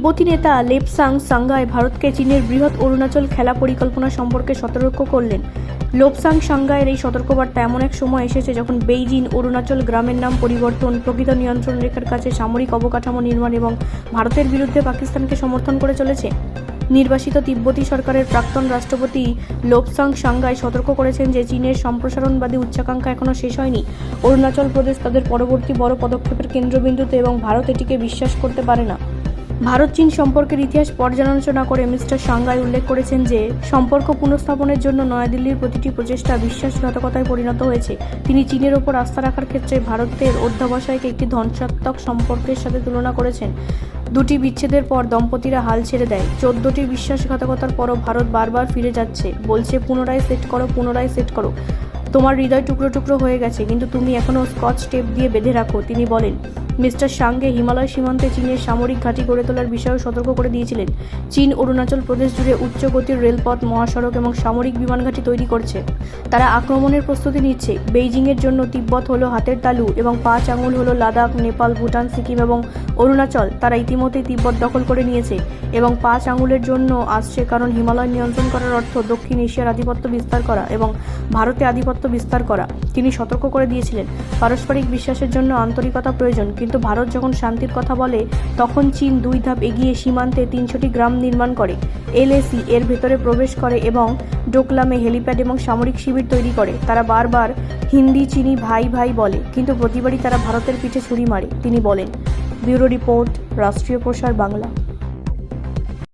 তিব্বতী নেতা লোপসাং সাংগাই ভারতকে চীনের বৃহৎ অরুণাচল খেলা পরিকল্পনা সম্পর্কে সতর্ক করলেন। লোপসাং সাংগাইয়ের এই সতর্কবার্তা এমন এক সময় এসেছে যখন বেইজিং অরুণাচল গ্রামের নাম পরিবর্তন, প্রকৃত নিয়ন্ত্রণ রেখার কাছে সামরিক অবকাঠামো নির্মাণ এবং ভারতের বিরুদ্ধে পাকিস্তানকে সমর্থন করে চলেছে। নির্বাসিত তিব্বতী সরকারের প্রাক্তন রাষ্ট্রপতি লোপসাং সাংগাই সতর্ক করেছেন যে চীনের সম্প্রসারণবাদী উচ্চাকাঙ্ক্ষা এখনও শেষ হয়নি। অরুণাচল প্রদেশ তাদের পরবর্তী বড় পদক্ষেপের কেন্দ্রবিন্দুতে এবং ভারত এটিকে বিশ্বাস করতে পারে না। ভারত চীন সম্পর্কের ইতিহাস পর্যালোচনা করে মিস্টার সাংগাই উল্লেখ করেছেন যে সম্পর্ক পুনঃস্থাপনের জন্য নয়াদিল্লির প্রতিটি প্রচেষ্টা বিশ্বাসঘাতকতায় পরিণত হয়েছে। তিনি চীনের ওপর আস্থা রাখার ক্ষেত্রে ভারতের অধ্যবসায়কে একটি ধ্বংসাত্মক সম্পর্কের সাথে তুলনা করেছেন। দুটি বিচ্ছেদের পর দম্পতিরা হাল ছেড়ে দেয়। 14টি বিশ্বাসঘাতকতার পরও ভারত বারবার ফিরে যাচ্ছে, বলছে পুনরায় সেট করো। তোমার হৃদয় টুকরো টুকরো হয়ে গেছে, কিন্তু তুমি এখনও স্কচ টেপ দিয়ে বেঁধে রাখো, তিনি বলেন। মিস্টার সাংগে হিমালয় সীমান্তে চীনের সামরিক ঘাঁটি গড়ে তোলার বিষয়েও সতর্ক করে দিয়েছিলেন। চীন অরুণাচল প্রদেশ জুড়ে উচ্চ গতির রেলপথ, মহাসড়ক এবং সামরিক বিমান ঘাঁটি তৈরি করছে। তারা আক্রমণের প্রস্তুতি নিচ্ছে। বেইজিংয়ের জন্য তিব্বত হলো হাতের তালু এবং 5 আঙুল হলো লাদাখ, নেপাল, ভুটান, সিকিম এবং অরুণাচল। তারা ইতিমধ্যেই তিব্বত দখল করে নিয়েছে এবং 5 আঙুলের জন্য আসছে, কারণ হিমালয় নিয়ন্ত্রণ করার অর্থ দক্ষিণ এশিয়ার আধিপত্য বিস্তার করা এবং ভারতে আধিপত্য বিস্তার করা। তিনি সতর্ক করে দিয়েছিলেন, পারস্পরিক বিশ্বাসের জন্য আন্তরিকতা প্রয়োজন, কিন্তু ভারত যখন শান্তির কথা বলে তখন চীন 2 ধাপ এগিয়ে সীমান্তে 300টি গ্রাম নির্মাণ করে, এলএসি এর ভেতরে প্রবেশ করে এবং ডোকলামে হেলিপ্যাড এবং সামরিক শিবির তৈরি করে। তারা বারবার হিন্দি চীনি ভাই ভাই বলে, কিন্তু প্রতিবারই তারা ভারতের পিঠে ছুরি মারে, তিনি বলেন। ব্যুরো রিপোর্ট, রাষ্ট্রীয় প্রসার বাংলা।